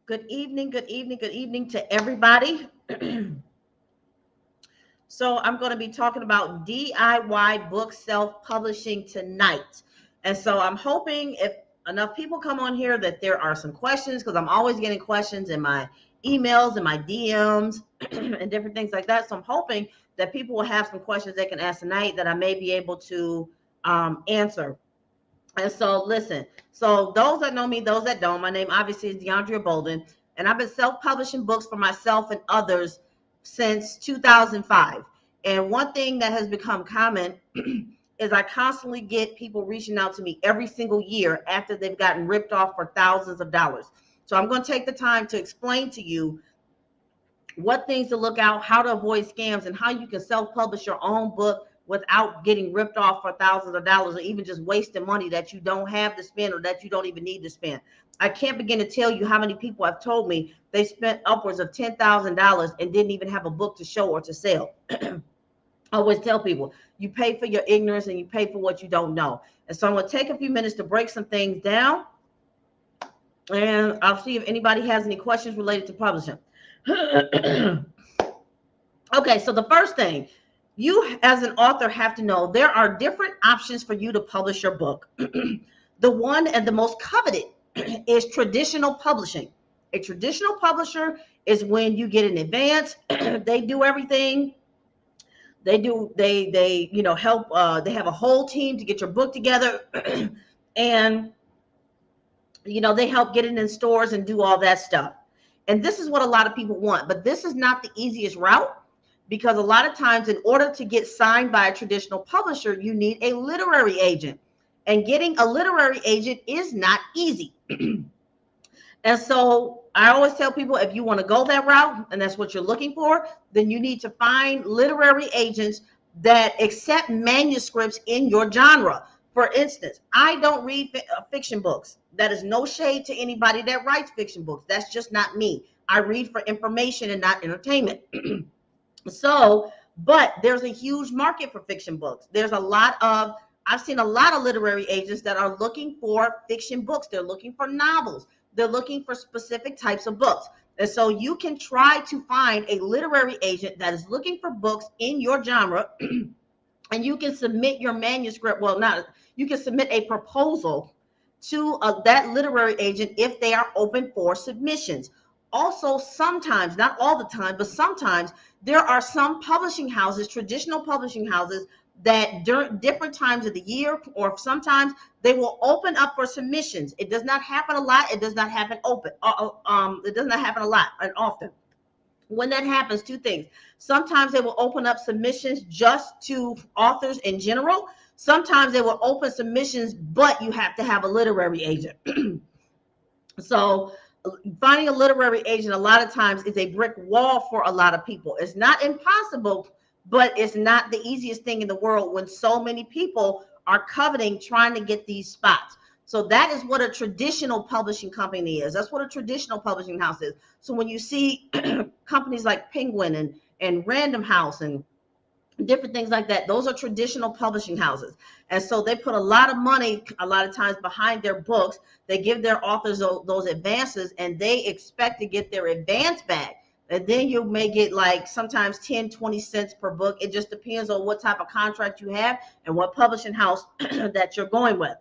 Good evening, good evening, good evening to everybody. So I'm going to be talking about DIY book self-publishing tonight. And so I'm hoping if enough people come on here that there are some questions, because I'm always getting questions in my emails and my DMs and different things like that. So I'm hoping that people will have some questions they can ask tonight that I may be able to answer. And so listen, so those that know me, those that don't, my name obviously is DeAndrea Bolden, and I've been self-publishing books for myself and others since 2005. And one thing that has become common is I constantly get people reaching out to me every single year after they've gotten ripped off for thousands of dollars. So I'm going to take the time to explain to you what things to look out, how to avoid scams, and how you can self-publish your own book without getting ripped off for thousands of dollars, or even just wasting money that you don't have to spend or that you don't even need to spend. I can't begin to tell you how many people have told me they spent upwards of $10,000 and didn't even have a book to show or to sell. I always tell people, you pay for your ignorance and you pay for what you don't know. And so I'm going to take a few minutes to break some things down, and I'll see if anybody has any questions related to publishing. Okay, so the first thing, you as an author have to know there are different options for you to publish your book. The one and the most coveted is traditional publishing. A traditional publisher is when you get an advance, they do everything. They help, they have a whole team to get your book together and they help get it in stores and do all that stuff. And this is what a lot of people want, but this is not the easiest route, because a lot of times in order to get signed by a traditional publisher, you need a literary agent. And getting a literary agent is not easy. And so I always tell people, if you want to go that route and that's what you're looking for, then you need to find literary agents that accept manuscripts in your genre. For instance, I don't read fiction books. That is no shade to anybody that writes fiction books. That's just not me. I read for information and not entertainment. So, but there's a huge market for fiction books. I've seen a lot of literary agents that are looking for fiction books. They're looking for novels. They're looking for specific types of books. And so you can try to find a literary agent that is looking for books in your genre, and you can submit your manuscript. You can submit a proposal to that literary agent if they are open for submissions. Also, sometimes, not all the time, but sometimes there are some publishing houses, traditional publishing houses, that during different times of the year, or sometimes they will open up for submissions. It does not happen a lot. It does not happen it does not happen a lot and often. When that happens, two things. Sometimes they will open up submissions just to authors in general. Sometimes they will open submissions, but you have to have a literary agent. So finding a literary agent a lot of times is a brick wall for a lot of people. It's not impossible, but it's not the easiest thing in the world when so many people are coveting trying to get these spots. So that is what a traditional publishing company is. That's what a traditional publishing house is. So when you see companies like Penguin and Random House and different things like that, those are traditional publishing houses. And so they put a lot of money, a lot of times, behind their books. They give their authors those advances, and they expect to get their advance back. And then you may get like sometimes 10, 20 cents per book. It just depends on what type of contract you have and what publishing house that you're going with.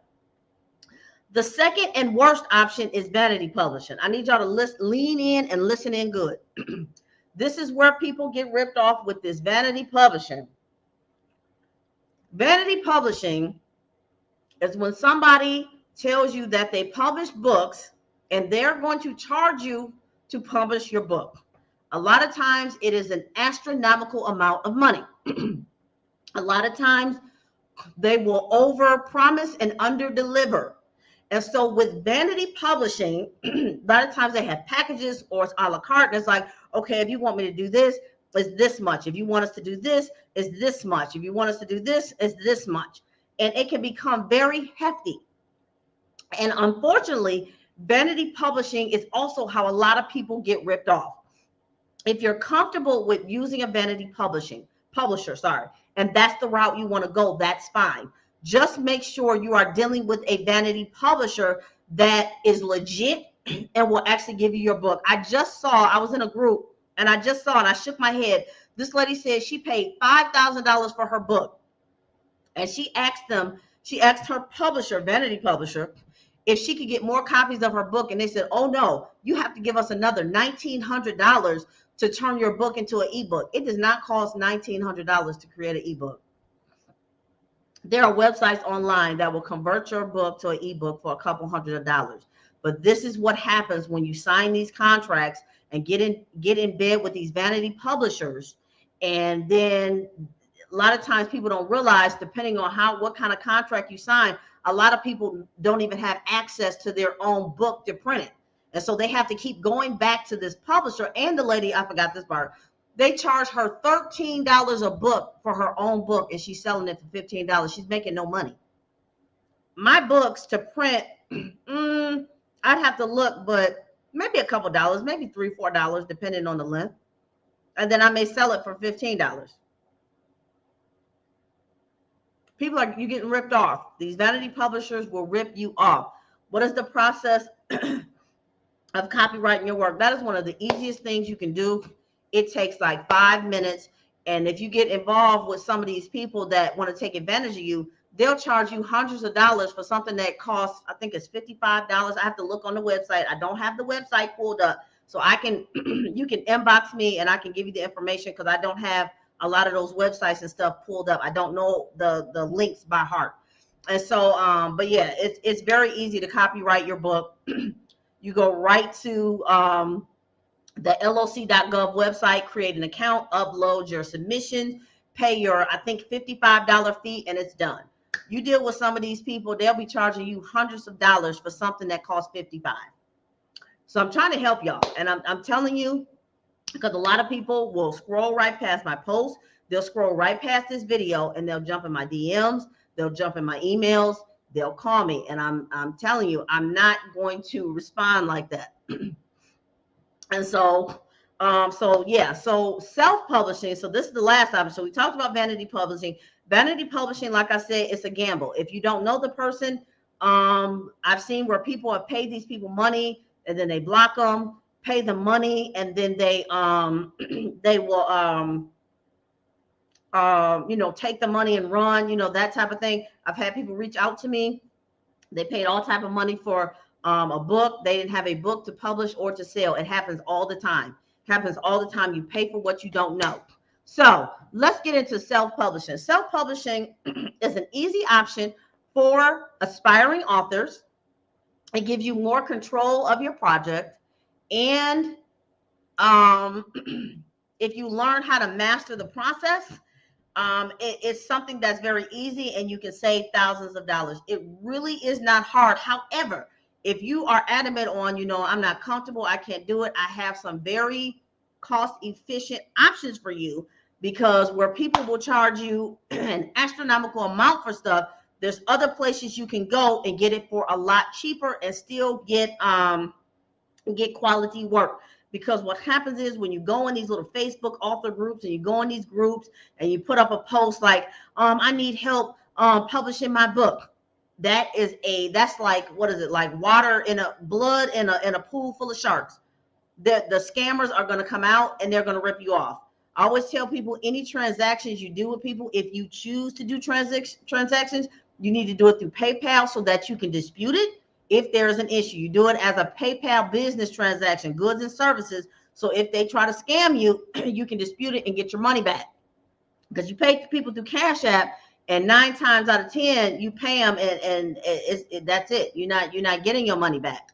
The second and worst option is vanity publishing. I need y'all to lean in and listen in good. This is where people get ripped off with this vanity publishing. Vanity publishing is when somebody tells you that they publish books and they're going to charge you to publish your book. A lot of times it is an astronomical amount of money. A lot of times they will over promise and under deliver. And so with vanity publishing, a lot of times they have packages or it's a la carte. And it's like, okay, if you want me to do this, it's this much. If you want us to do this, it's this much. If you want us to do this, it's this much. And it can become very hefty. And unfortunately, vanity publishing is also how a lot of people get ripped off. If you're comfortable with using a vanity publisher, and that's the route you want to go, that's fine. Just make sure you are dealing with a vanity publisher that is legit and will actually give you your book. I was in a group and I just saw, and I shook my head. This lady said she paid $5,000 for her book. And she asked her publisher, Vanity Publisher, if she could get more copies of her book. And they said, oh no, you have to give us another $1,900 to turn your book into an ebook. It does not cost $1,900 to create an ebook. There are websites online that will convert your book to an ebook for a couple $100s. But this is what happens when you sign these contracts and get in bed with these vanity publishers. And then a lot of times people don't realize, depending on what kind of contract you sign, a lot of people don't even have access to their own book to print it. And so they have to keep going back to this publisher. And the lady, I forgot this part, they charge her $13 a book for her own book, and she's selling it for $15. She's making no money. My books to print, I'd have to look, but maybe a couple dollars, maybe $3, $4, depending on the length. And then I may sell it for $15. People are, you're getting ripped off. These vanity publishers will rip you off. What is the process of copyrighting your work? That is one of the easiest things you can do. It takes like 5 minutes. And if you get involved with some of these people that want to take advantage of you, they'll charge you hundreds of dollars for something that costs, I think it's $55. I have to look on the website. I don't have the website pulled up. So I can, you can inbox me and I can give you the information, because I don't have a lot of those websites and stuff pulled up. I don't know the links by heart. And so, but yeah, it's very easy to copyright your book. You go right to the loc.gov website, create an account, upload your submission, pay your, I think, $55 fee, and it's done. You deal with some of these people, they'll be charging you hundreds of dollars for something that costs $55. So I'm trying to help y'all. And I'm telling you, because a lot of people will scroll right past my post. They'll scroll right past this video and they'll jump in my DMs. They'll jump in my emails. They'll call me. And I'm telling you, I'm not going to respond like that. And so, so self-publishing. So this is the last option. So we talked about vanity publishing. Vanity publishing, like I said, it's a gamble. If you don't know the person, I've seen where people have paid these people money and then they block them, pay them money, and then they will take the money and run, that type of thing. I've had people reach out to me. They paid all type of money for a book. They didn't have a book to publish or to sell. It happens all the time. You pay for what you don't know. So let's get into self-publishing. Self-publishing is an easy option for aspiring authors. It gives you more control of your project. And if you learn how to master the process, it's something that's very easy and you can save thousands of dollars. It really is not hard. However, if you are adamant on, I'm not comfortable, I can't do it, I have some very cost efficient options for you, because where people will charge you an astronomical amount for stuff, there's other places you can go and get it for a lot cheaper and still get quality work. Because what happens is when you go in these little Facebook author groups and you go in these groups and you put up a post like, I need help publishing my book. That's like, what is it? Like water in blood in a pool full of sharks. The scammers are going to come out and they're going to rip you off. I always tell people, any transactions you do with people, if you choose to do transactions, you need to do it through PayPal so that you can dispute it. If there's an issue, you do it as a PayPal business transaction, goods and services. So if they try to scam you, you can dispute it and get your money back. Because you pay people through Cash App, and 9 times out of 10, you pay them, and that's it. You're not getting your money back.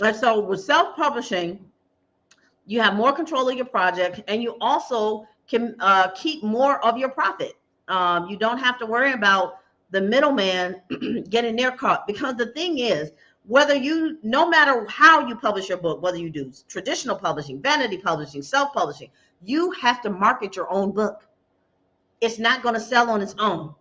And so with self-publishing, you have more control of your project, and you also can keep more of your profit. You don't have to worry about the middleman getting their cut, because the thing is, no matter how you publish your book, whether you do traditional publishing, vanity publishing, self-publishing, you have to market your own book. It's not going to sell on its own.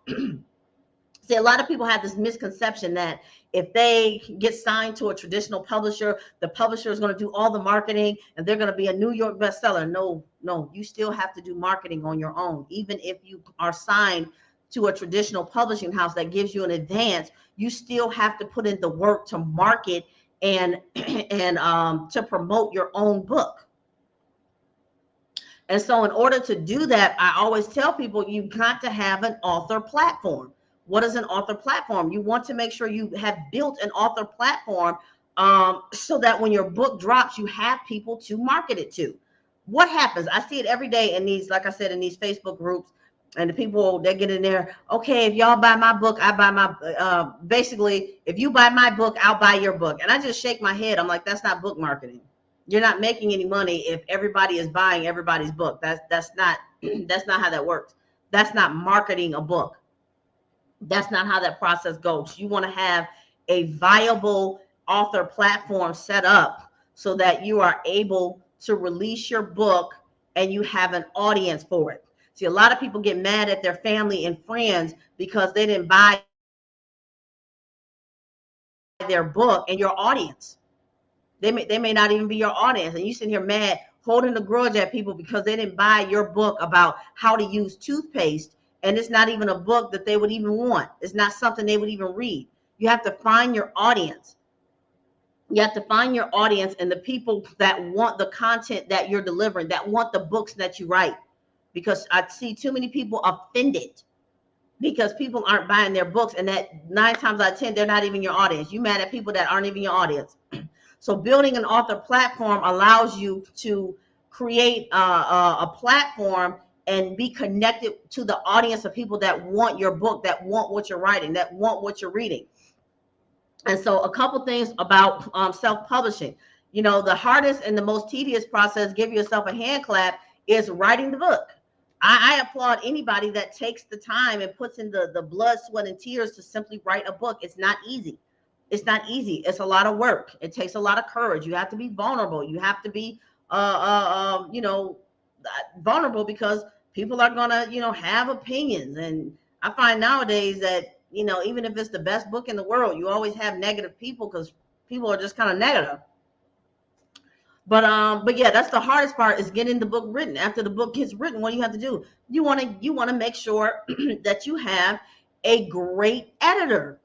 See, a lot of people have this misconception that if they get signed to a traditional publisher, the publisher is going to do all the marketing and they're going to be a New York bestseller. No, you still have to do marketing on your own. Even if you are signed to a traditional publishing house that gives you an advance, you still have to put in the work to market and to promote your own book. And so in order to do that, I always tell people you've got to have an author platform. What is an author platform? You want to make sure you have built an author platform so that when your book drops, you have people to market it to. What happens? I see it every day in these, like I said, in these Facebook groups, and the people, they get in there, okay, if y'all buy my book, I buy my, basically, if you buy my book, I'll buy your book. And I just shake my head. I'm like, that's not book marketing. You're not making any money if everybody is buying everybody's book. That's not how that works. That's not marketing a book. That's not how that process goes. You want to have a viable author platform set up so that you are able to release your book and you have an audience for it. See, a lot of people get mad at their family and friends because they didn't buy their book and your audience. They may not even be your audience, and you sitting here mad, holding a grudge at people because they didn't buy your book about how to use toothpaste, and it's not even a book that they would even want. It's not something they would even read. You have to find your audience. You have to find your audience and the people that want the content that you're delivering, that want the books that you write. Because I see too many people offended because people aren't buying their books, and that 9 times out of 10, they're not even your audience. You mad at people that aren't even your audience. So building an author platform allows you to create a platform and be connected to the audience of people that want your book, that want what you're writing, that want what you're reading. And so a couple things about self-publishing. You know, the hardest and the most tedious process, give yourself a hand clap, is writing the book. I applaud anybody that takes the time and puts in the blood, sweat, and tears to simply write a book. It's not easy. It's not easy. It's a lot of work. It takes a lot of courage. You have to be vulnerable. You have to be, vulnerable because people are going to, have opinions. And I find nowadays that, even if it's the best book in the world, you always have negative people because people are just kind of negative. But yeah, that's the hardest part, is getting the book written. After the book gets written, what do you have to do? You want to make sure that you have a great editor.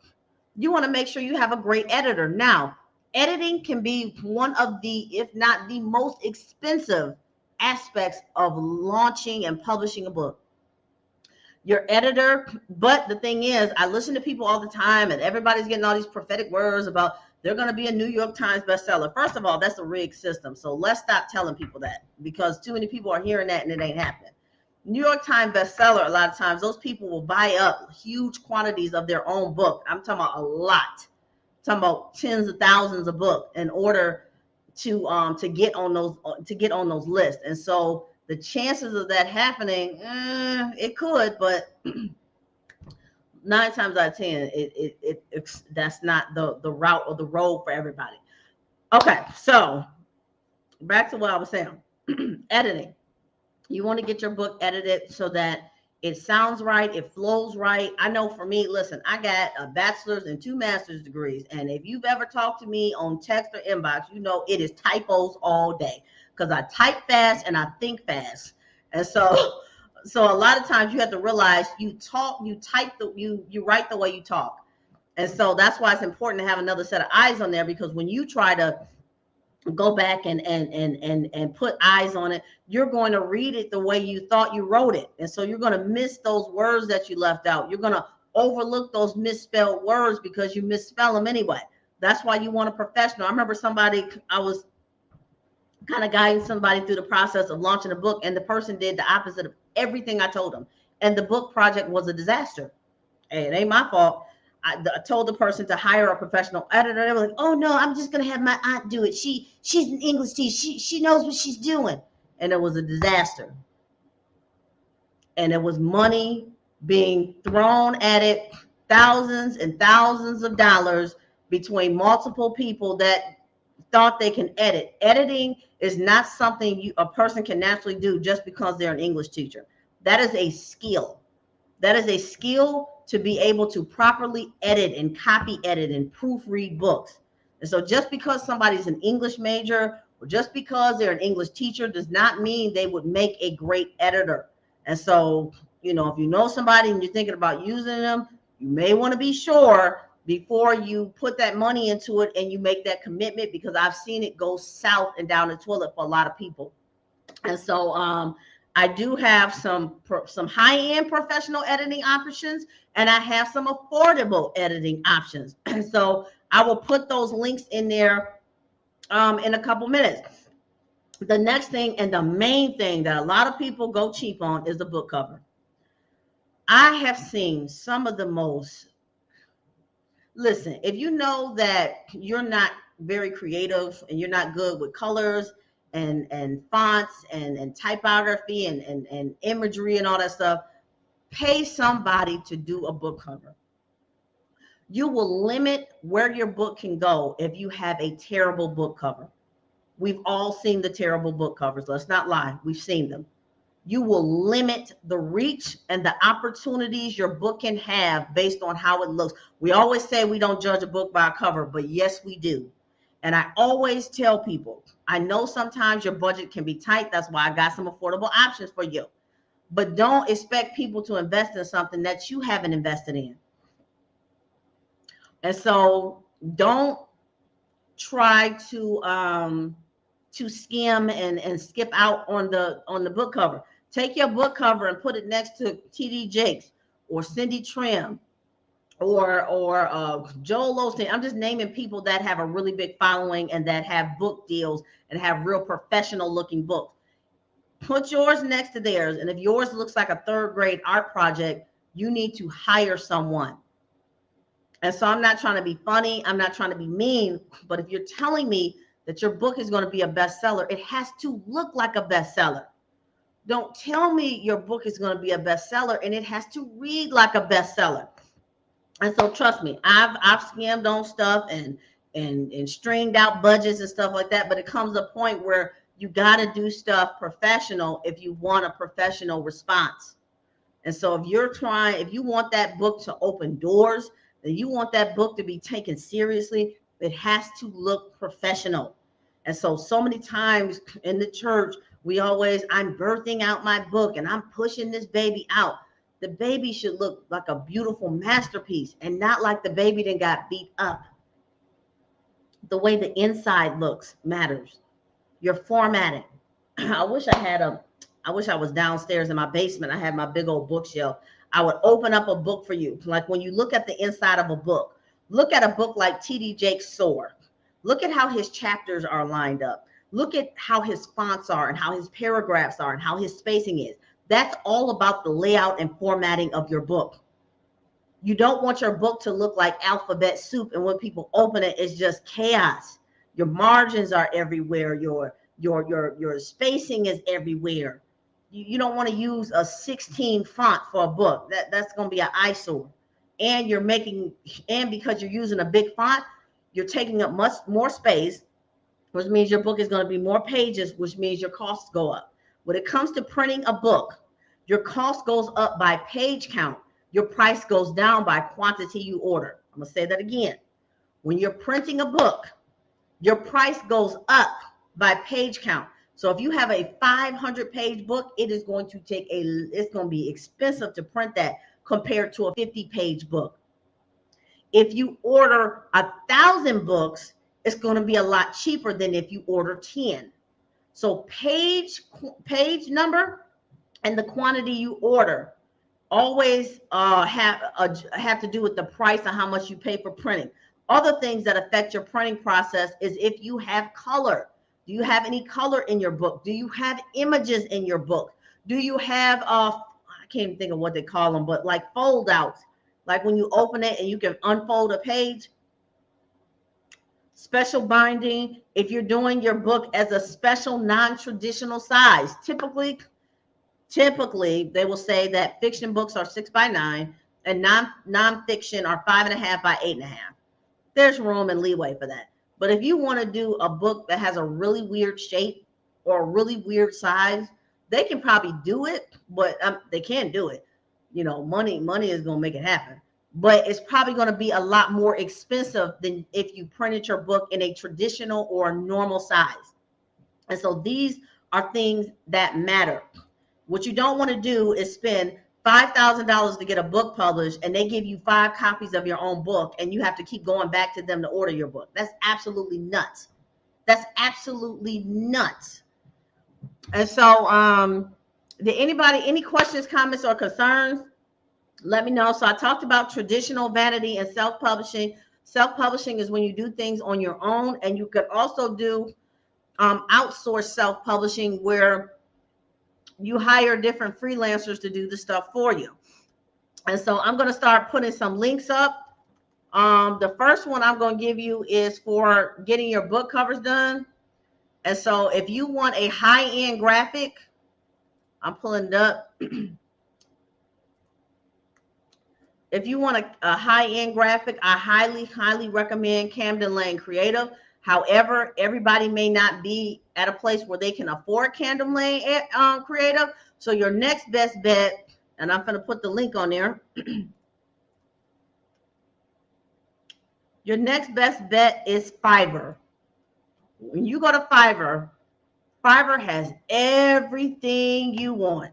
You want to make sure you have a great editor. Now, editing can be one of the, if not the most expensive aspects of launching and publishing a book. Your editor, but the thing is, I listen to people all the time, and everybody's getting all these prophetic words about they're going to be a New York Times bestseller. First of all, that's a rigged system. So let's stop telling people that, because too many people are hearing that and it ain't happening. New York Times bestseller, a lot of times those people will buy up huge quantities of their own book. I'm talking about a lot. I'm talking about tens of thousands of books in order to get on those lists. And so the chances of that happening, it could, but 9 times out of 10, that's not the route or the road for everybody. Okay, so back to what I was saying. Editing. You want to get your book edited so that it sounds right, it flows right. I know for me, listen, I got a bachelor's and 2 master's degrees, and if you've ever talked to me on text or inbox, you know it is typos all day, because I type fast and I think fast. And so a lot of times you have to realize you write the way you talk. And so that's why it's important to have another set of eyes on there, because when you try to go back and put eyes on it, you're going to read it the way you thought you wrote it. And so you're going to miss those words that you left out. You're going to overlook those misspelled words because you misspell them anyway. That's why you want a professional. I remember I was kind of guiding somebody through the process of launching a book, and the person did the opposite of everything I told them. And the book project was a disaster. Hey, it ain't my fault. I told the person to hire a professional editor. They were like, "Oh no, I'm just gonna have my aunt do it. She's an English teacher. She knows what she's doing." And it was a disaster. And it was money being thrown at it, thousands and thousands of dollars between multiple people that thought they can edit. Editing is not something a person can naturally do just because they're an English teacher. That is a skill. That is a skill to be able to properly edit and copy edit and proofread books. And so just because somebody's an English major or just because they're an English teacher does not mean they would make a great editor. And so you know, if you know somebody and you're thinking about using them, you may want to be sure before you put that money into it and you make that commitment, because I've seen it go south and down the toilet for a lot of people. And so I do have some high-end professional editing options, and I have some affordable editing options. And so I will put those links in there in a couple minutes. The next thing, and the main thing that a lot of people go cheap on, is the book cover. I have seen some of the most, listen, if you know that you're not very creative and you're not good with colors and fonts and typography and imagery and all that stuff, pay somebody to do a book cover. You will limit where your book can go if you have a terrible book cover. We've all seen the terrible book covers. Let's not lie. We've seen them. You will limit the reach and the opportunities your book can have based on how it looks. We always say we don't judge a book by a cover, but yes, we do. And I always tell people, I know sometimes your budget can be tight. That's why I got some affordable options for you. But don't expect people to invest in something that you haven't invested in. And so don't try to skim and skip out on the book cover. Take your book cover and put it next to TD Jakes or Cindy Trim or Joel Osteen. I'm just naming people that have a really big following and that have book deals and have real professional looking books. Put yours next to theirs, and if yours looks like a third grade art project, you need to hire someone. And so I'm not trying to be funny, I'm not trying to be mean, but if you're telling me that your book is going to be a bestseller, it has to look like a bestseller. Don't tell me your book is going to be a bestseller and it has to read like a bestseller. And so trust me, I've skimmed on stuff and stringed out budgets and stuff like that, but it comes a point where you got to do stuff professional if you want a professional response. And so if you want that book to open doors, then you want that book to be taken seriously, it has to look professional. And so many times in the church, I'm birthing out my book and I'm pushing this baby out. The baby should look like a beautiful masterpiece and not like the baby that got beat up. The way the inside looks matters. Your formatting. I wish I was downstairs in my basement. I had my big old bookshelf. I would open up a book for you. Like when you look at the inside of a book, look at a book like TD Jakes' Soar. Look at how his chapters are lined up. Look at how his fonts are and how his paragraphs are and how his spacing is. That's all about the layout and formatting of your book. You don't want your book to look like alphabet soup, and when people open it, it's just chaos. Your margins are everywhere. Your spacing is everywhere. You don't want to use a 16 font for a book. That's going to be an eyesore. And because you're using a big font, you're taking up much more space, which means your book is going to be more pages, which means your costs go up. When it comes to printing a book, your cost goes up by page count. Your price goes down by quantity you order. I'm going to say that again. When you're printing a book, your price goes up by page count. So if you have a 500-page book, it's going to be expensive to print that compared to a 50-page book. If you order 1,000 books, it's going to be a lot cheaper than if you order 10. So page number and the quantity you order always have to do with the price and how much you pay for printing. Other things that affect your printing process is if you have color. Do you have any color in your book? Do you have images in your book? Do you have I can't even think of what they call them, but like fold outs, like when you open it and you can unfold a page. Special binding, if you're doing your book as a special non-traditional size, typically they will say that fiction books are 6x9 and non-fiction are 5.5 by 8.5. There's room and leeway for that. But if you want to do a book that has a really weird shape or a really weird size, they can probably do it, but they can't do it. You know, money is going to make it happen. But it's probably going to be a lot more expensive than if you printed your book in a traditional or a normal size. And so these are things that matter. What you don't want to do is spend $5,000 to get a book published, and they give you 5 copies of your own book, and you have to keep going back to them to order your book. That's absolutely nuts. That's absolutely nuts. And so, did anybody, any questions, comments, or concerns? Let me know. So I talked about traditional vanity and self-publishing. Self-publishing is when you do things on your own, and you could also do outsource self-publishing, where you hire different freelancers to do the stuff for you. And so I'm going to start putting some links up. The first one I'm going to give you is for getting your book covers done. And so if you want a high-end graphic, I'm pulling it up. If you want a high-end graphic, I highly recommend Camden Lane Creative. However, everybody may not be at a place where they can afford Camden Lane Creative. So your next best bet, and I'm going to put the link on there. Your next best bet is Fiverr. When you go to Fiverr, Fiverr has everything you want.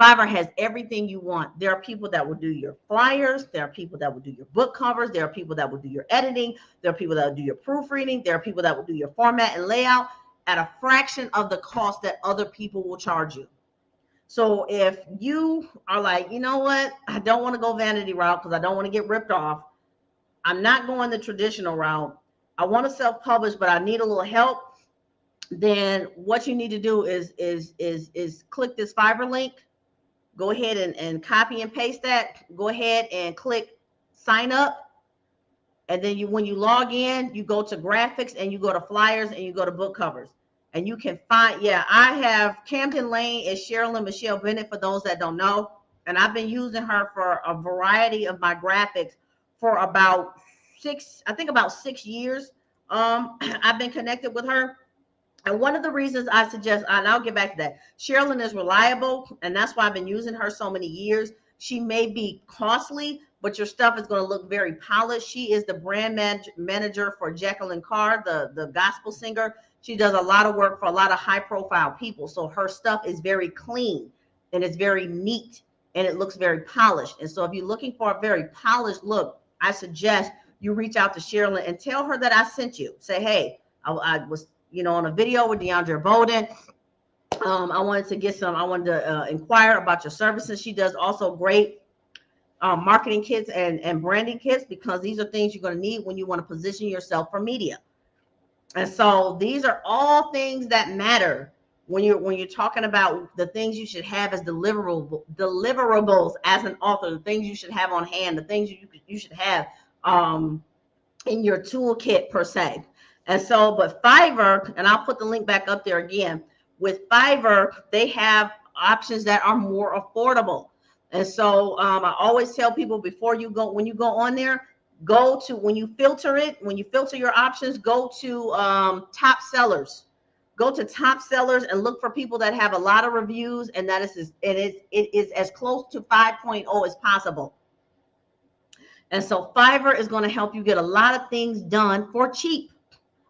Fiverr has everything you want. There are people that will do your flyers. There are people that will do your book covers. There are people that will do your editing. There are people that will do your proofreading. There are people that will do your format and layout at a fraction of the cost that other people will charge you. So if you are like, you know what, I don't want to go vanity route because I don't want to get ripped off. I'm not going the traditional route. I want to self-publish, but I need a little help. Then what you need to do is click this Fiverr link. Go ahead and copy and paste that. Go ahead and click sign up. And then when you log in, you go to graphics and you go to flyers and you go to book covers. And you can find, I have Camden Lane is Sherilyn Michelle Bennett, for those that don't know. And I've been using her for a variety of my graphics for about 6 years. I've been connected with her. And one of the reasons I suggest, and I'll get back to that, Sherilyn is reliable, and that's why I've been using her so many years. She may be costly, but your stuff is going to look very polished. She is the brand manager for Jacqueline Carr, the gospel singer. She does a lot of work for a lot of high-profile people, so her stuff is very clean, and it's very neat, and it looks very polished. And so if you're looking for a very polished look, I suggest you reach out to Sherilyn and tell her that I sent you. Say, hey, I was on a video with DeAndre Bolden. I wanted to inquire about your services. She does also great marketing kits and branding kits, because these are things you're going to need when you want to position yourself for media. And so these are all things that matter when you're talking about the things you should have as deliverables as an author, the things you should have on hand, the things you should have in your toolkit per se. And so, but Fiverr, and I'll put the link back up there again, with Fiverr, they have options that are more affordable. And so I always tell people when you go on there, when you filter your options, go to top sellers. Go to top sellers and look for people that have a lot of reviews, and it is as close to 5.0 as possible. And so Fiverr is going to help you get a lot of things done for cheap.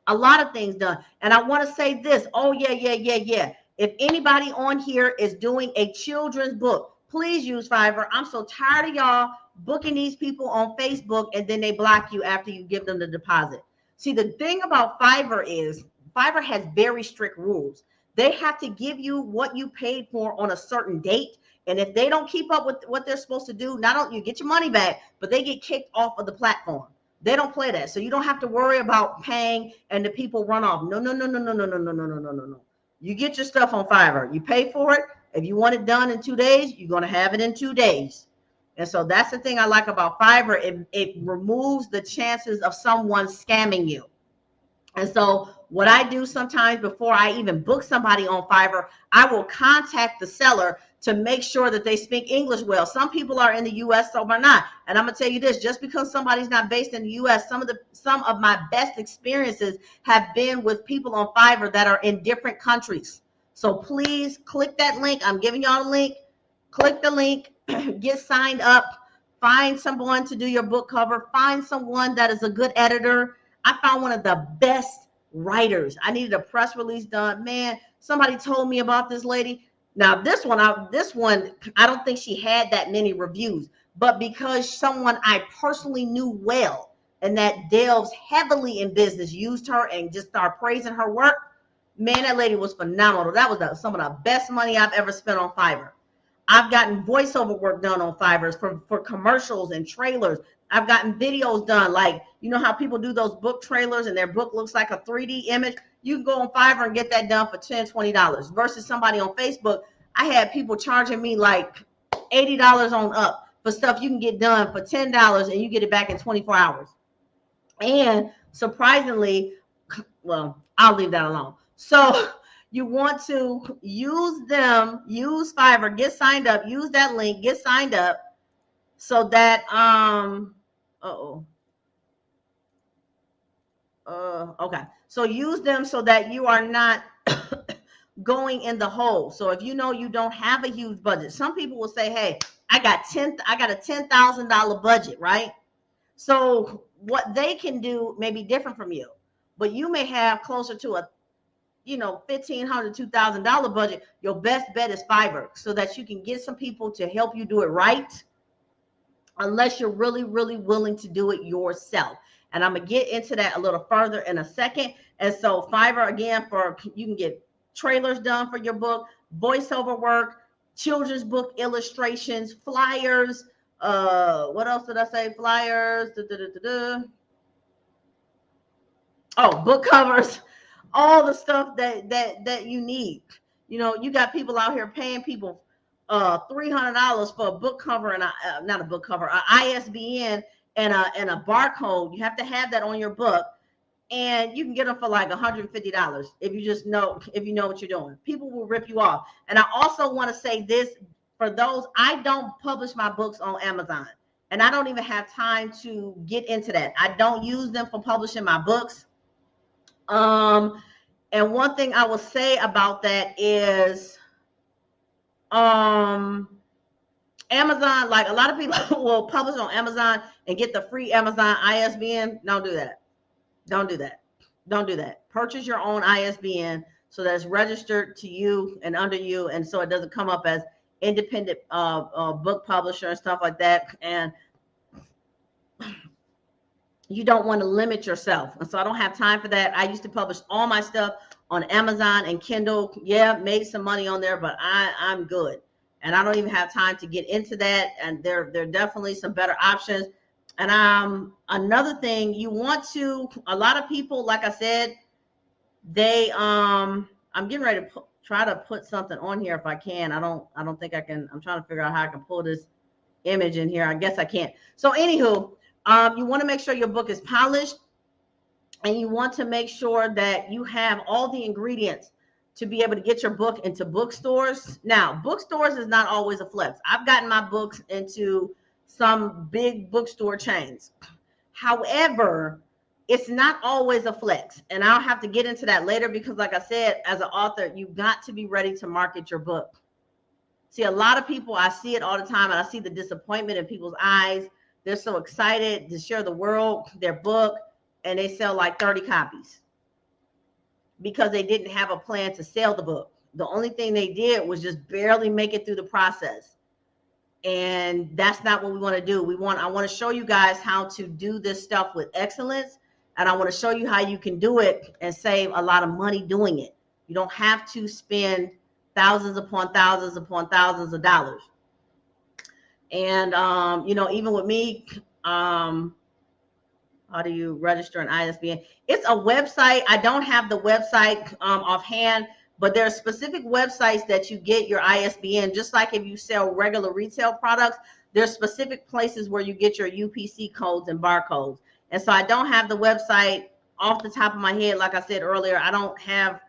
A lot of things done. And I want to say this. Oh, yeah. If anybody on here is doing a children's book, please use Fiverr. I'm so tired of y'all booking these people on Facebook and then they block you after you give them the deposit. See, the thing about Fiverr is Fiverr has very strict rules. They have to give you what you paid for on a certain date. And if they don't keep up with what they're supposed to do, not only you get your money back, but they get kicked off of the platform. They don't play that. So you don't have to worry about paying and the people run off. No. You get your stuff on Fiverr. You pay for it. If you want it done in 2 days, you're going to have it in 2 days. And so that's the thing I like about Fiverr. It removes the chances of someone scamming you. And so what I do sometimes before I even book somebody on Fiverr, I will contact the seller to make sure that they speak English well. Some people are in the U.S., some are not. And I'm going to tell you this, just because somebody's not based in the U.S., some of my best experiences have been with people on Fiverr that are in different countries. So please click that link. I'm giving y'all a link. Click the link, get signed up, find someone to do your book cover, find someone that is a good editor. I found one of the best writers. I needed a press release done. Man, somebody told me about this lady. Now this one, I don't think she had that many reviews, but because someone I personally knew well and that delves heavily in business used her and just started praising her work, man, that lady was phenomenal. That was some of the best money I've ever spent on Fiverr. I've gotten voiceover work done on Fiverr for commercials and trailers. I've gotten videos done. Like, you know how people do those book trailers and their book looks like a 3D image? You can go on Fiverr and get that done for $10, $20 versus somebody on Facebook. I had people charging me like $80 on up for stuff you can get done for $10 and you get it back in 24 hours. And surprisingly, well, I'll leave that alone. So you want to use Fiverr, get signed up, use that link, get signed up so that, okay. So use them so that you are not going in the hole. So if you know you don't have a huge budget, some people will say, hey, I got a $10,000 budget, right? So what they can do may be different from you, but you may have closer to a $1,500, $2,000 budget. Your best bet is Fiverr so that you can get some people to help you do it right, unless you're really, really willing to do it yourself. And I'm going to get into that a little further in a second. And so Fiverr, again, you can get trailers done for your book, voiceover work, children's book illustrations, flyers. What else did I say? Flyers. Oh, book covers, all the stuff that you need. You got people out here paying people $300 for a book cover and not a book cover, an ISBN and a barcode. You have to have that on your book, and you can get them for like $150 if you know what you're doing. People will rip you off. And I also want to say this for those, I don't publish my books on Amazon, and I don't even have time to get into that. I don't use them for publishing my books. And one thing I will say about that is, Amazon, like a lot of people will publish on Amazon and get the free Amazon ISBN. Don't do that. Don't do that. Don't do that. Purchase your own ISBN so that it's registered to you and under you, and so it doesn't come up as independent book publisher and stuff like that. And you don't want to limit yourself. And so I don't have time for that. I used to publish all my stuff on Amazon and Kindle. Yeah, made some money on there, but I'm good. And I don't even have time to get into that. And there are definitely some better options. And another thing, you want to, a lot of people, like I said, I'm getting ready to try to put something on here if I can. I don't think I can. I'm trying to figure out how I can pull this image in here. I guess I can't. So anywho, you want to make sure your book is polished, and you want to make sure that you have all the ingredients to be able to get your book into bookstores. Now, bookstores is not always a flex. I've gotten my books into some big bookstore chains. However, it's not always a flex. And I'll have to get into that later because, like I said, as an author, you've got to be ready to market your book. See, a lot of people, I see it all the time, and I see the disappointment in people's eyes. They're so excited to share the world their book, and they sell like 30 copies because they didn't have a plan to sell the book. The only thing they did was just barely make it through the process. And that's not what we want to do. I want to show you guys how to do this stuff with excellence. And I want to show you how you can do it and save a lot of money doing it. You don't have to spend thousands upon thousands upon thousands of dollars. And, even with me, how do you register an ISBN? It's a website. I don't have the website offhand, but there are specific websites that you get your ISBN. Just like if you sell regular retail products, there's specific places where you get your UPC codes and barcodes. And so I don't have the website off the top of my head. Like I said earlier, I don't have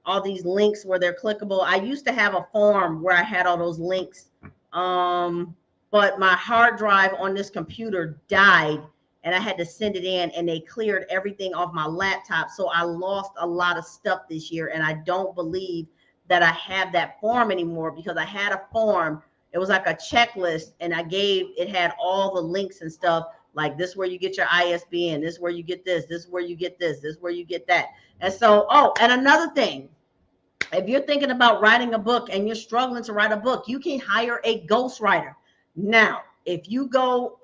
all these links where they're clickable. I used to have a form where I had all those links. But my hard drive on this computer died, and I had to send it in, and they cleared everything off my laptop. So I lost a lot of stuff this year, and I don't believe that I have that form anymore because I had a form. It was like a checklist, and it had all the links and stuff, like this is where you get your ISBN, this is where you get this is where you get this is where you get that. And so, and another thing, If you're thinking about writing a book and you're struggling to write a book, you can hire a ghostwriter. Now, if you go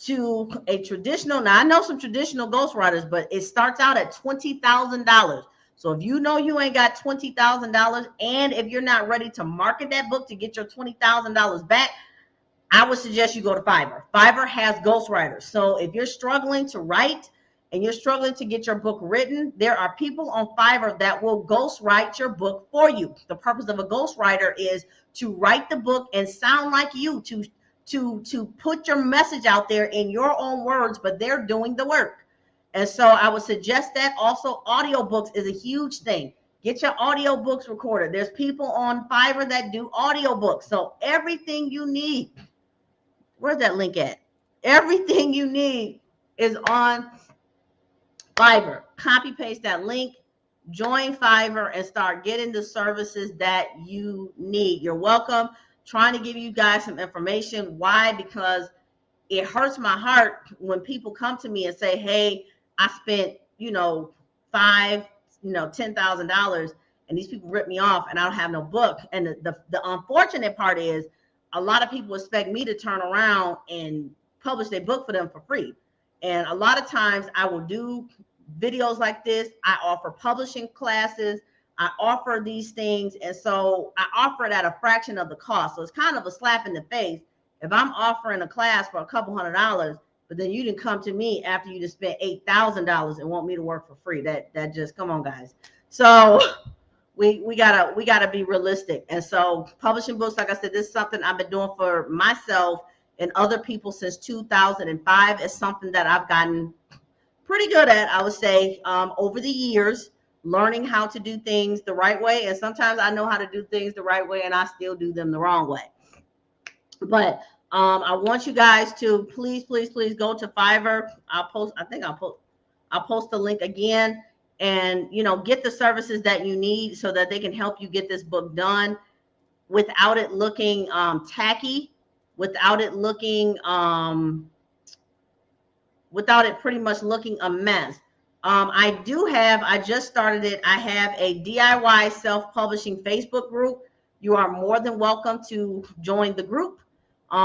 to a traditional, now I know some traditional ghostwriters, but it starts out at $20,000. So if you know you ain't got $20,000, and if you're not ready to market that book to get your $20,000 back, I would suggest you go to Fiverr. Fiverr has ghostwriters. So if you're struggling to write and you're struggling to get your book written, there are people on Fiverr that will ghostwrite your book for you. The purpose of a ghostwriter is to write the book and sound like you, to put your message out there in your own words, but they're doing the work. And so I would suggest that. Also, audiobooks is a huge thing. Get your audiobooks recorded. There's people on Fiverr that do audiobooks. So everything you need, where's that link at? Everything you need is on Fiverr. Copy paste that link, join Fiverr, and start getting the services that you need. You're welcome. Trying to give you guys some information. Why? Because it hurts my heart when people come to me and say, hey, I spent, $10,000, and these people rip me off and I don't have no book. And the unfortunate part is a lot of people expect me to turn around and publish their book for them for free. And a lot of times I will do videos like this. I offer publishing classes. I offer these things. And so I offer it at a fraction of the cost. So it's kind of a slap in the face if I'm offering a class for a couple $100, but then you didn't come to me after you just spent $8,000 and want me to work for free. That just, come on, guys. So we gotta be realistic. And so publishing books, like I said, this is something I've been doing for myself and other people since 2005. It's something that I've gotten pretty good at, I would say, over the years, learning how to do things the right way. And sometimes I know how to do things the right way and I still do them the wrong way. But I want you guys to please go to Fiverr. I'll post the link again, and get the services that you need so that they can help you get this book done without it looking tacky, without it pretty much looking a mess. I just started it. I have a DIY self-publishing Facebook group. You are more than welcome to join the group.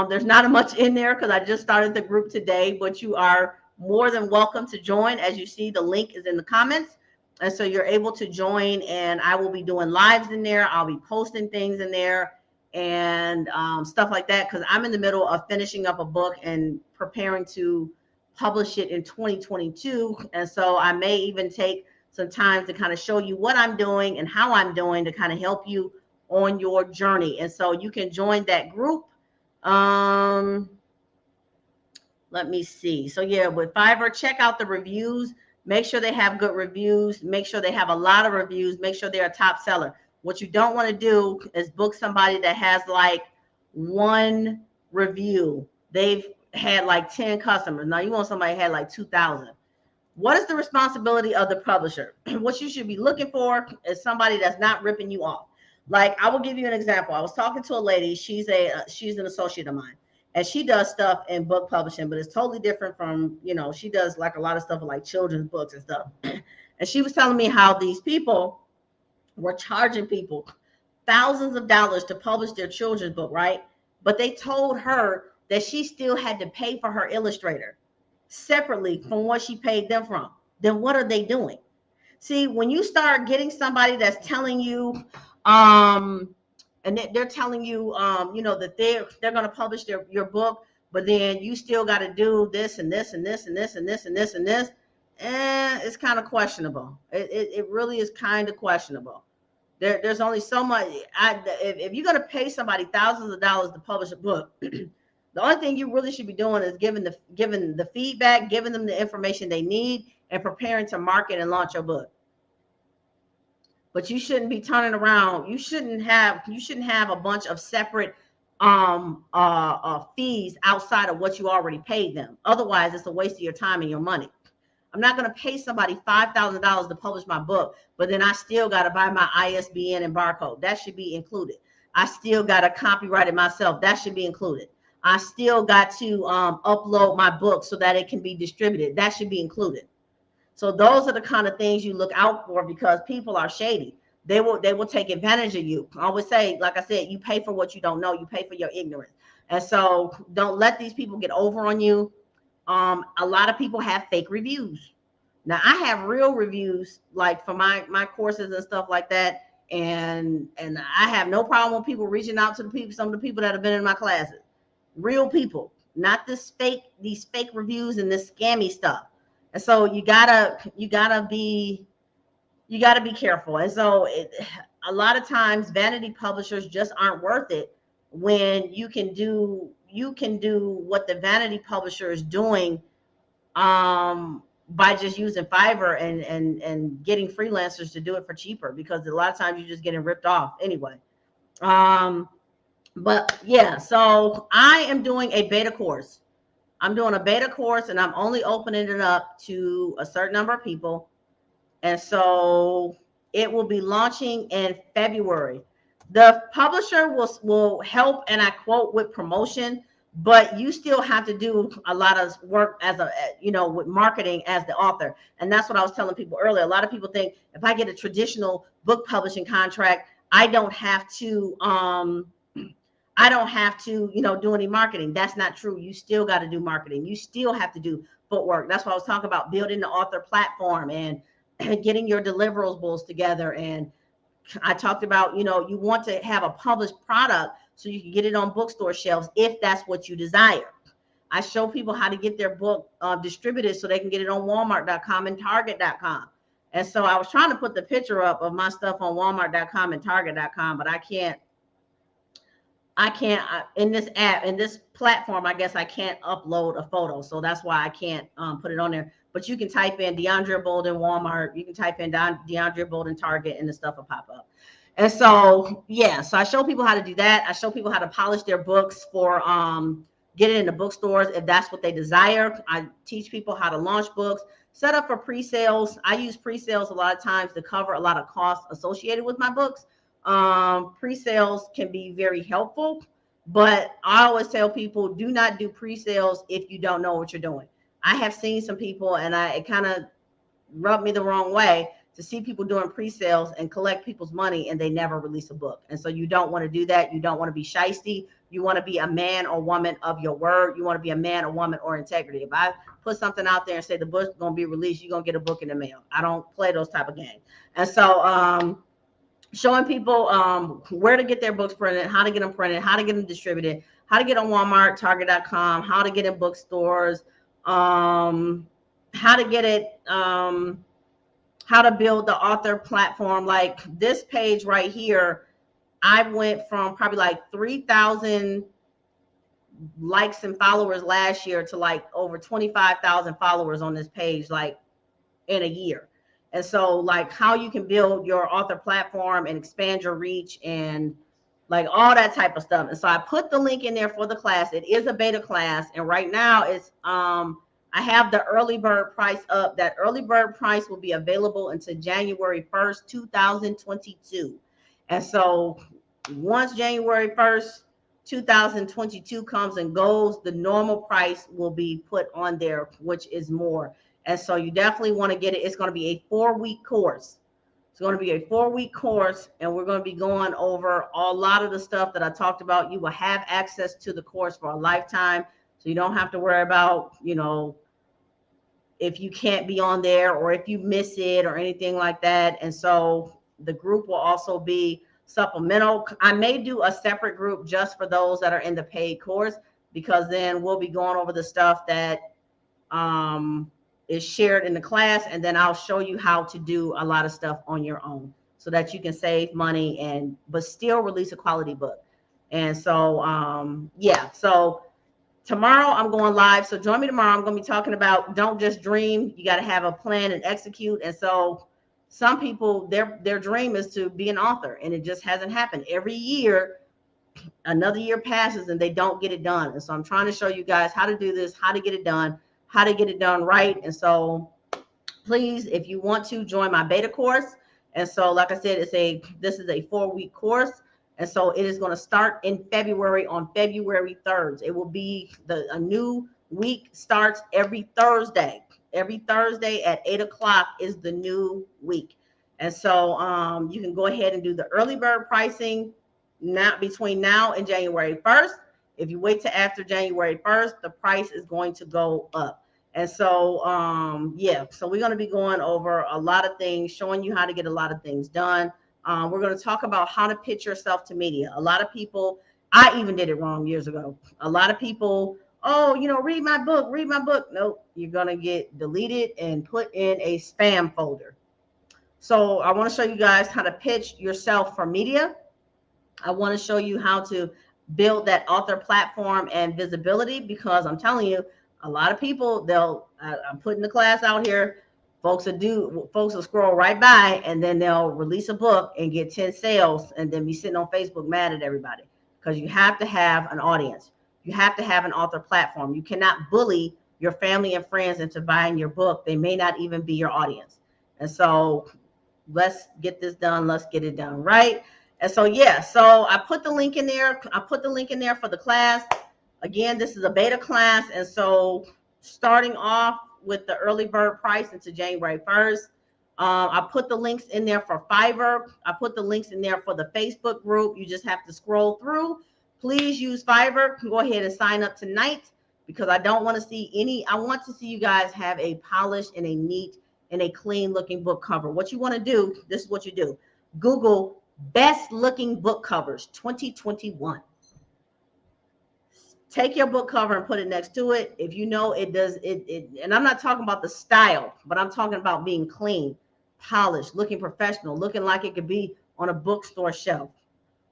There's not much in there because I just started the group today, but you are more than welcome to join. As you see, the link is in the comments. And so you're able to join, and I will be doing lives in there. I'll be posting things in there and stuff like that, because I'm in the middle of finishing up a book and preparing to publish it in 2022. And so I may even take some time to kind of show you what I'm doing and how I'm doing to kind of help you on your journey. And so you can join that group. Let me see. So yeah, with Fiverr, check out the reviews. Make sure they have good reviews. Make sure they have a lot of reviews. Make sure they're a top seller. What you don't want to do is book somebody that has like one review. They've had like 10 customers. Now you want somebody that had like 2,000. What is the responsibility of the publisher? What you should be looking for is somebody that's not ripping you off. Like, I will give you an example. I was talking to a lady. She's an associate of mine, and she does stuff in book publishing, but it's totally different from, she does like a lot of stuff with like children's books and stuff. And she was telling me how these people were charging people thousands of dollars to publish their children's book, right? But they told her that she still had to pay for her illustrator separately from what she paid them from. Then what are they doing? See, when you start getting somebody that's telling you, and they're telling you, that they're going to publish your book, but then you still got to do this and this and this and this and this and this and this, it's kind of questionable. It really is kind of questionable. There's only so much. If you're going to pay somebody thousands of dollars to publish a book, the only thing you really should be doing is giving the feedback, giving them the information they need, and preparing to market and launch your book. But you shouldn't be turning around. You shouldn't have a bunch of separate fees outside of what you already paid them. Otherwise, it's a waste of your time and your money. I'm not going to pay somebody $5,000 to publish my book, but then I still got to buy my ISBN and barcode. That should be included. I still got to copyright it myself. That should be included. I still got to upload my book so that it can be distributed. That should be included. So those are the kind of things you look out for, because people are shady. they will take advantage of you. I always say, like I said, you pay for what you don't know. You pay for your ignorance. And so don't let these people get over on you. A lot of people have fake reviews. Now I have real reviews, like for my courses and stuff like that. And I have no problem with people reaching out to the people, some of the people that have been in my classes. Real people, not these fake reviews and this scammy stuff. And so you gotta be careful. And so a lot of times vanity publishers just aren't worth it when you can do what the vanity publisher is doing, by just using Fiverr and getting freelancers to do it for cheaper, because a lot of times you're just getting ripped off anyway. But yeah, so I am doing a beta course. I'm doing a beta course and I'm only opening it up to a certain number of people. And so it will be launching in February. The publisher will help, and I quote, with promotion, but you still have to do a lot of work as with marketing as the author. And that's what I was telling people earlier. A lot of people think if I get a traditional book publishing contract, I don't have to do any marketing. That's not true. You still got to do marketing. You still have to do footwork. That's what I was talking about, building the author platform and getting your deliverables together. And I talked about, you want to have a published product so you can get it on bookstore shelves if that's what you desire. I show people how to get their book distributed so they can get it on Walmart.com and Target.com. And so I was trying to put the picture up of my stuff on Walmart.com and Target.com, but I can't in this app, in this platform, I guess I can't upload a photo. So that's why I can't put it on there. But you can type in DeAndrea Bolden Walmart. You can type in DeAndrea Bolden Target, and the stuff will pop up. And so, yeah, so I show people how to do that. I show people how to polish their books for get it into bookstores if that's what they desire. I teach people how to launch books, set up for pre-sales. I use pre-sales a lot of times to cover a lot of costs associated with my books. Pre-sales can be very helpful, but I always tell people, do not do pre-sales if you don't know what you're doing. I have seen some people, and it kind of rubbed me the wrong way to see people doing pre-sales and collect people's money and they never release a book. And so you don't want to do that. You don't want to be shysty. You want to be a man or woman of your word. You want to be a man or woman or integrity. If I put something out there and say the book's going to be released, you're going to get a book in the mail. I don't play those type of games. And so showing people where to get their books printed, how to get them printed, how to get them distributed, how to get on Walmart, Target.com, how to get in bookstores, how to get it, how to build the author platform. Like this page right here, I went from probably like 3,000 likes and followers last year to like over 25,000 followers on this page, like in a year. And so like how you can build your author platform and expand your reach and like all that type of stuff. And so I put the link in there for the class. It is a beta class. And right now it's, I have the early bird price up. That early bird price will be available until January 1st, 2022. And so once January 1st, 2022 comes and goes, the normal price will be put on there, which is more. And so you definitely want to get it. It's going to be a 4-week course. It's going to be a 4-week course, and we're going to be going over a lot of the stuff that I talked about. You will have access to the course for a lifetime. So you don't have to worry about, if you can't be on there or if you miss it or anything like that. And so the group will also be supplemental. I may do a separate group just for those that are in the paid course, because then we'll be going over the stuff that is shared in the class. And then I'll show you how to do a lot of stuff on your own so that you can save money but still release a quality book. And so, yeah, so tomorrow I'm going live. So join me tomorrow. I'm going to be talking about don't just dream. You got to have a plan and execute. And so some people, their dream is to be an author, and it just hasn't happened. Every year, another year passes and they don't get it done. And so I'm trying to show you guys how to do this, how to get it done, how to get it done right. And so please, if you want to join my beta course. And so, like I said, this is a 4-week course. And so it is going to start in February on February 3rd. It will be a new week starts every Thursday. Every Thursday at 8 o'clock is the new week. And so you can go ahead and do the early bird pricing now between now and January 1st. If you wait till after January 1st, the price is going to go up. And so, yeah, so we're going to be going over a lot of things, showing you how to get a lot of things done. We're going to talk about how to pitch yourself to media. A lot of people, I even did it wrong years ago. A lot of people, oh, read my book, read my book. Nope, you're going to get deleted and put in a spam folder. So I want to show you guys how to pitch yourself for media. I want to show you how to build that author platform and visibility, because I'm telling you, a lot of people, I'm putting the class out here. Folks will scroll right by, and then they'll release a book and get 10 sales and then be sitting on Facebook mad at everybody, because you have to have an audience. You have to have an author platform. You cannot bully your family and friends into buying your book. They may not even be your audience. And so let's get this done. Let's get it done, right? And so, yeah, so I put the link in there. I put the link in there for the class. Again, this is a beta class. And so starting off with the early bird price into January 1st, I put the links in there for Fiverr. I put the links in there for the Facebook group. You just have to scroll through. Please use Fiverr. Go ahead and sign up tonight, because I don't want to see I want to see you guys have a polished and a neat and a clean looking book cover. What you want to do, this is what you do. Google best looking book covers 2021. Take your book cover and put it next to it. If you know it does it, and I'm not talking about the style, but I'm talking about being clean, polished, looking professional, looking like it could be on a bookstore shelf.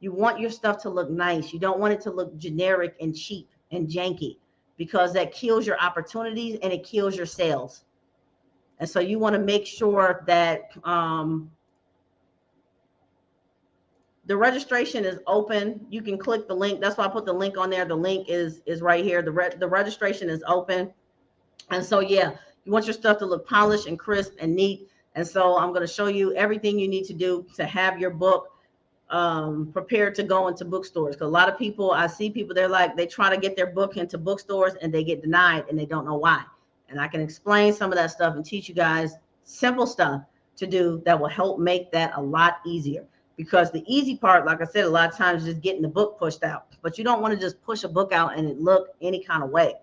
You want your stuff to look nice. You don't want it to look generic and cheap and janky, because that kills your opportunities and it kills your sales. And so you want to make sure that the registration is open. You can click the link. That's why I put the link on there. The link is right here. The registration is open. And so, yeah, you want your stuff to look polished and crisp and neat. And so I'm going to show you everything you need to do to have your book prepared to go into bookstores. Because a lot of people, I see people, they try to get their book into bookstores and they get denied and they don't know why. And I can explain some of that stuff and teach you guys simple stuff to do that will help make that a lot easier. Because the easy part, like I said, a lot of times is just getting the book pushed out. But you don't want to just push a book out and it look any kind of way.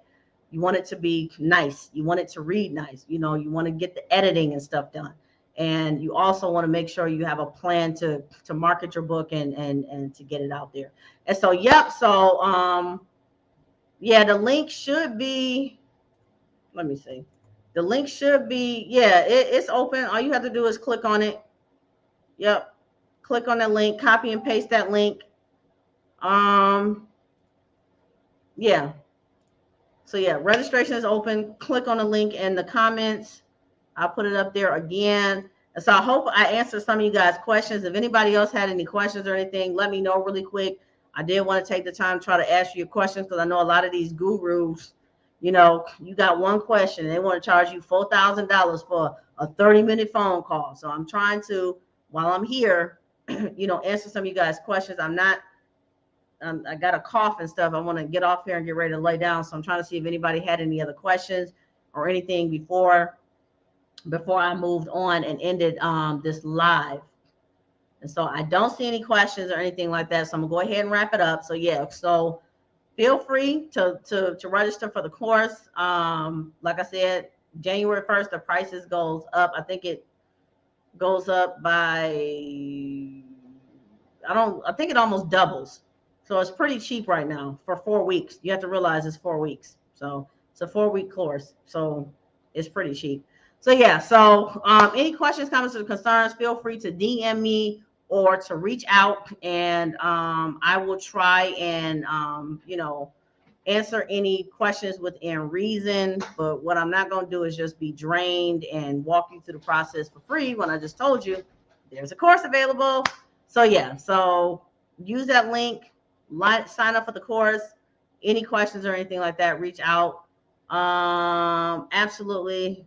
You want it to be nice. You want it to read nice. You want to get the editing and stuff done. And you also want to make sure you have a plan to market your book and to get it out there. And so, yep. So, yeah, the link should be, let me see. The link should be, yeah, it's open. All you have to do is click on it. Yep. Click on that link, copy and paste that link. Yeah. So yeah, registration is open. Click on the link in the comments. I'll put it up there again. And so I hope I answered some of you guys' questions. If anybody else had any questions or anything, let me know really quick. I did want to take the time to try to ask you your questions, because I know a lot of these gurus, you got one question and they want to charge you $4,000 for a 30-minute phone call. So I'm trying to, while I'm here, answer some of you guys' questions. I got a cough and stuff. I want to get off here and get ready to lay down. So I'm trying to see if anybody had any other questions or anything before I moved on and ended this live. And so I don't see any questions or anything like that. So I'm gonna go ahead and wrap it up. So yeah, so feel free to register for the course. Like I said, January 1st, the prices goes up. I think it goes up by, I think it almost doubles. So it's pretty cheap right now for 4 weeks. You have to realize it's 4 weeks. So it's a 4-week course. So it's pretty cheap. So yeah, so any questions, comments, or concerns, feel free to DM me or to reach out, and I will try and, answer any questions within reason. But what I'm not going to do is just be drained and walk you through the process for free when I just told you there's a course available. So yeah, so use that link, sign up for the course. Any questions or anything like that, reach out. Absolutely.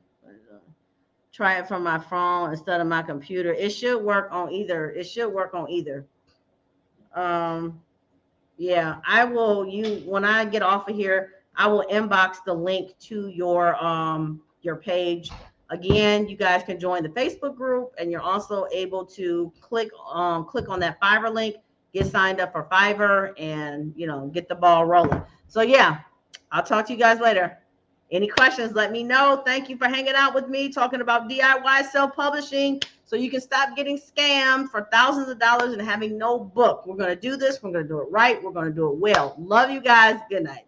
Try it from my phone instead of my computer. It should work on either. Yeah, I will. When I get off of here, I will inbox the link to your page Again, you guys can join the Facebook group, and you're also able to click on that Fiverr link, get signed up for Fiverr, and get the ball rolling. So yeah, I'll talk to you guys later. Any questions, let me know. Thank you for hanging out with me, talking about DIY self-publishing so you can stop getting scammed for thousands of dollars and having no book. We're going to do this. We're going to do it right. We're going to do it well. Love you guys. Good night.